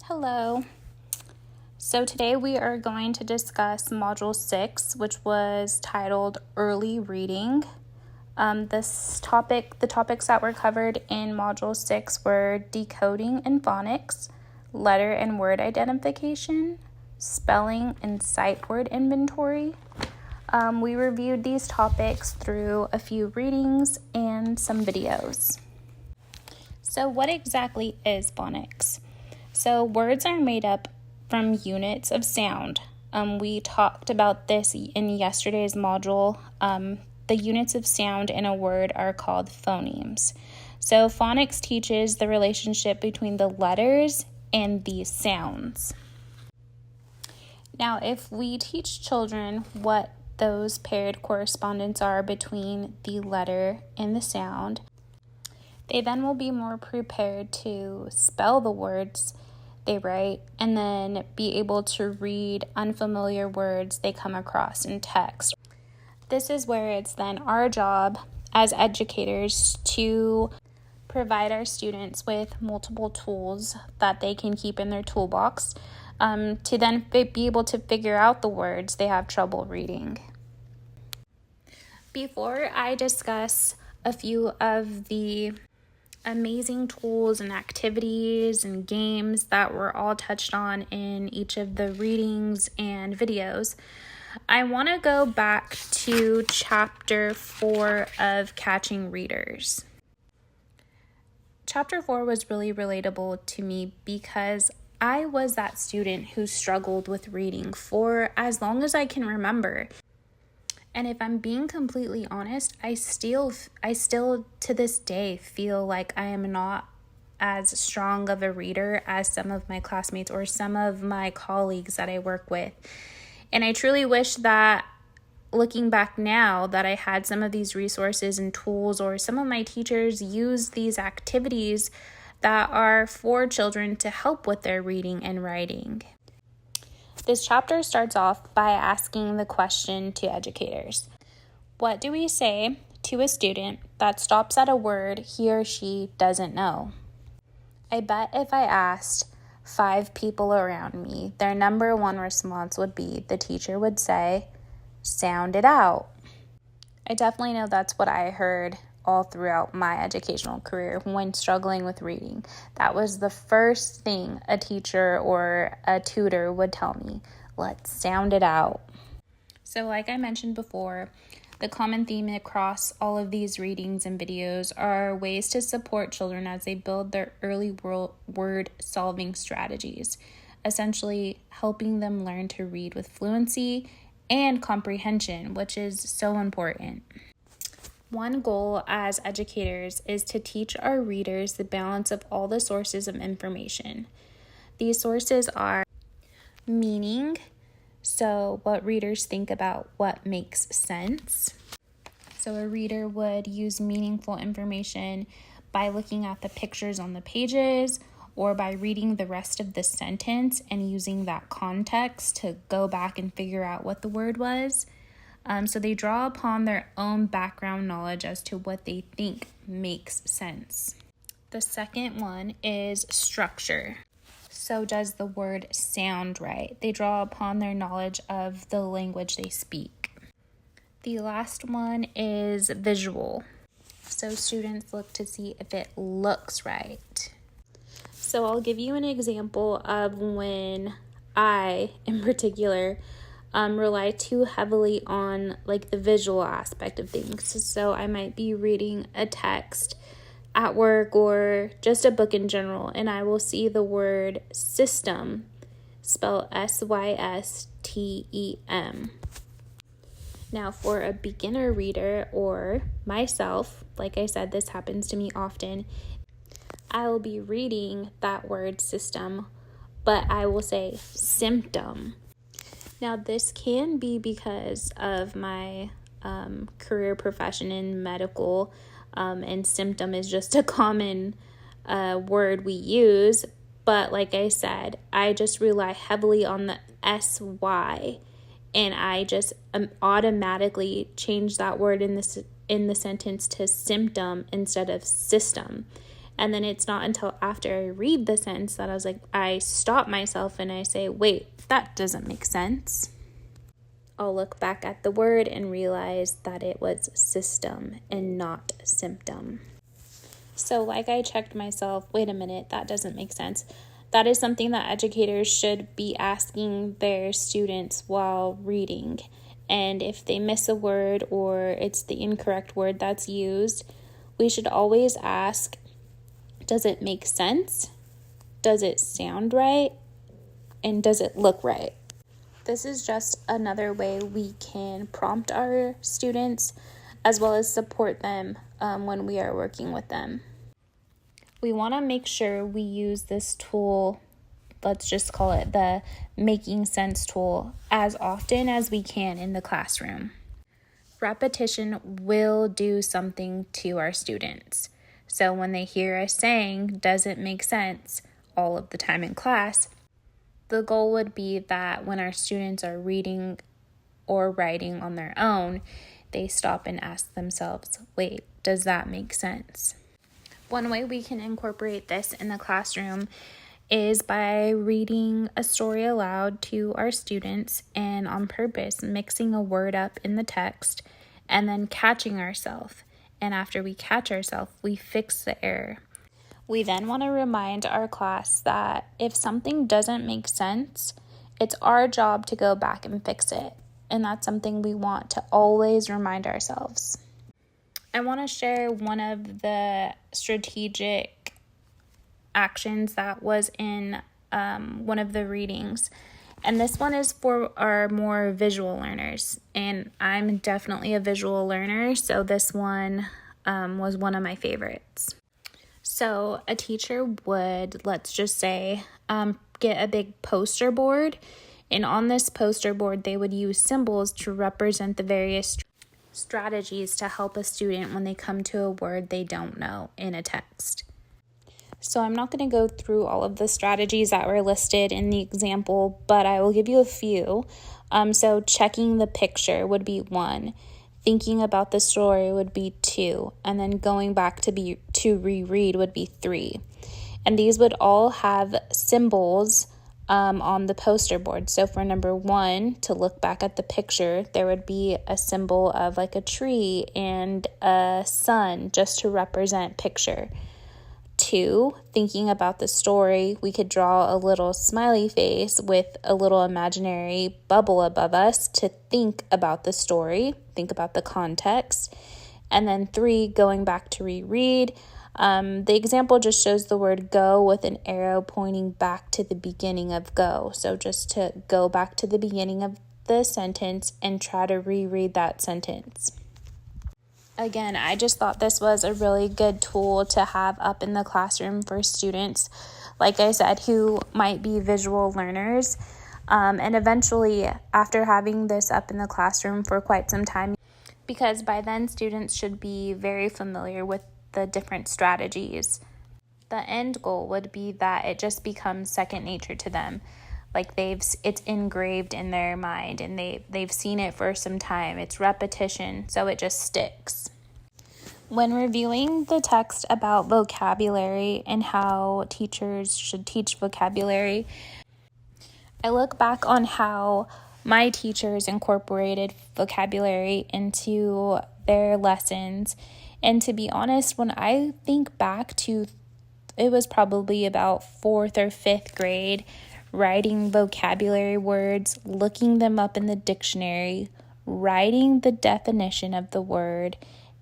Hello. So today we are going to discuss Module 6, which was titled Early Reading. The topics that were covered in Module 6 were decoding and phonics, letter and word identification, spelling and sight word inventory. We reviewed these topics through a few readings and some videos. So what exactly is phonics? So words are made up from units of sound. We talked about this in yesterday's module. The units of sound in a word are called phonemes. So phonics teaches the relationship between the letters and the sounds. Now, if we teach children what those paired correspondence are between the letter and the sound, they then will be more prepared to spell the words they write and then be able to read unfamiliar words they come across in text. This is where it's then our job as educators to provide our students with multiple tools that they can keep in their toolbox to then be able to figure out the words they have trouble reading. Before I discuss a few of the amazing tools and activities and games that were all touched on in each of the readings and videos, I want to go back to Chapter 4 of Catching Readers. Chapter 4 was really relatable to me because I was that student who struggled with reading for as long as I can remember. And if I'm being completely honest, I still to this day feel like I am not as strong of a reader as some of my classmates or some of my colleagues that I work with. And I truly wish that looking back now that I had some of these resources and tools, or some of my teachers use these activities that are for children to help with their reading and writing. This chapter starts off by asking the question to educators: what do we say to a student that stops at a word he or she doesn't know? I bet if I asked 5 people around me, their number one response would be the teacher would say, "Sound it out." I definitely know that's what I heard all throughout my educational career when struggling with reading. That was the first thing a teacher or a tutor would tell me: let's sound it out. So like I mentioned before, the common theme across all of these readings and videos are ways to support children as they build their early word solving strategies, essentially helping them learn to read with fluency and comprehension, which is so important. One goal as educators is to teach our readers the balance of all the sources of information. These sources are meaning, so what readers think about what makes sense. So a reader would use meaningful information by looking at the pictures on the pages or by reading the rest of the sentence and using that context to go back and figure out what the word was. So they draw upon their own background knowledge as to what they think makes sense. The second one is structure. So does the word sound right? They draw upon their knowledge of the language they speak. The last one is visual. So students look to see if it looks right. So I'll give you an example of when I, in particular, rely too heavily on like the visual aspect of things. So I might be reading a text at work or just a book in general, and I will see the word system spelled SYSTEM. Now for a beginner reader or myself, like I said, this happens to me often, I will be reading that word system, but I will say symptom. Now, this can be because of my career profession in medical, and symptom is just a common word we use. But like I said, I just rely heavily on the SY, and I just automatically change that word in the sentence to symptom instead of system. And then it's not until after I read the sentence that I stop myself and I say, wait, that doesn't make sense. I'll look back at the word and realize that it was system and not symptom. So like I checked myself, wait a minute, that doesn't make sense. That is something that educators should be asking their students while reading. And if they miss a word or it's the incorrect word that's used, we should always ask, does it make sense? Does it sound right? And does it look right? This is just another way we can prompt our students as well as support them when we are working with them. We want to make sure we use this tool, let's just call it the making sense tool, as often as we can in the classroom. Repetition will do something to our students. So when they hear us saying, does it make sense, all of the time in class, the goal would be that when our students are reading or writing on their own, they stop and ask themselves, wait, does that make sense? One way we can incorporate this in the classroom is by reading a story aloud to our students and on purpose mixing a word up in the text and then catching ourselves. And after we catch ourselves, we fix the error. We then want to remind our class that if something doesn't make sense, it's our job to go back and fix it. And that's something we want to always remind ourselves. I want to share one of the strategic actions that was in one of the readings. And this one is for our more visual learners. And I'm definitely a visual learner, so this one was one of my favorites. So a teacher would, let's just say, get a big poster board. And on this poster board, they would use symbols to represent the various strategies to help a student when they come to a word they don't know in a text. So I'm not going to go through all of the strategies that were listed in the example, but I will give you a few. So checking the picture would be 1. Thinking about the story would be 2. And then going back to reread would be 3. And these would all have symbols on the poster board. So for number 1, to look back at the picture, there would be a symbol of like a tree and a sun just to represent picture. 2, thinking about the story, we could draw a little smiley face with a little imaginary bubble above us to think about the story, think about the context. And then 3, going back to reread, the example just shows the word go with an arrow pointing back to the beginning of go. So just to go back to the beginning of the sentence and try to reread that sentence. Again, I just thought this was a really good tool to have up in the classroom for students, like I said, who might be visual learners. And eventually, after having this up in the classroom for quite some time, because by then students should be very familiar with the different strategies. The end goal would be that it just becomes second nature to them. Like it's engraved in their mind and they've seen it for some time. It's repetition, so it just sticks. When reviewing the text about vocabulary and how teachers should teach vocabulary, I look back on how my teachers incorporated vocabulary into their lessons. And to be honest, when I think back to, it was probably about 4th or 5th grade, writing vocabulary words, looking them up in the dictionary, writing the definition of the word,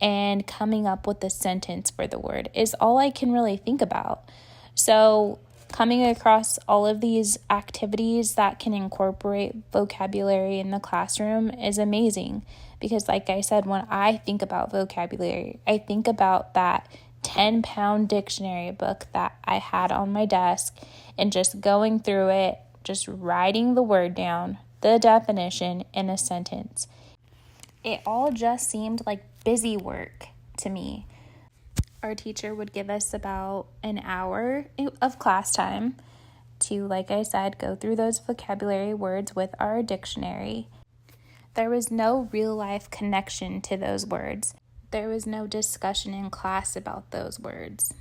and coming up with a sentence for the word is all I can really think about. So coming across all of these activities that can incorporate vocabulary in the classroom is amazing. Because like I said, when I think about vocabulary, I think about that 10-pound dictionary book that I had on my desk and just going through it, just writing the word down, the definition, in a sentence. It all just seemed like busy work to me. Our teacher would give us about an hour of class time to, like I said, go through those vocabulary words with our dictionary. There was no real-life connection to those words. There was no discussion in class about those words.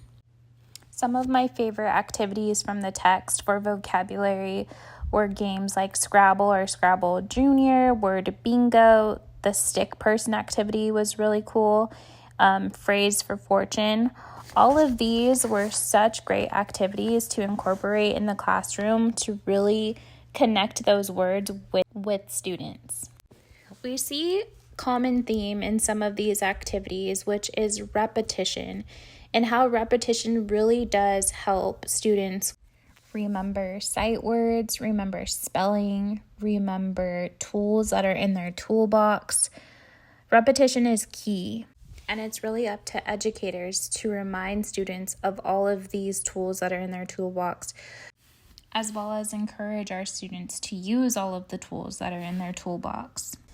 Some of my favorite activities from the text for vocabulary were games like Scrabble or Scrabble Junior, word bingo. The stick person activity was really cool. Phrase for fortune. All of these were such great activities to incorporate in the classroom to really connect those words with students. We see common theme in some of these activities, which is repetition, and how repetition really does help students remember sight words, remember spelling, remember tools that are in their toolbox. Repetition is key, and it's really up to educators to remind students of all of these tools that are in their toolbox, as well as encourage our students to use all of the tools that are in their toolbox.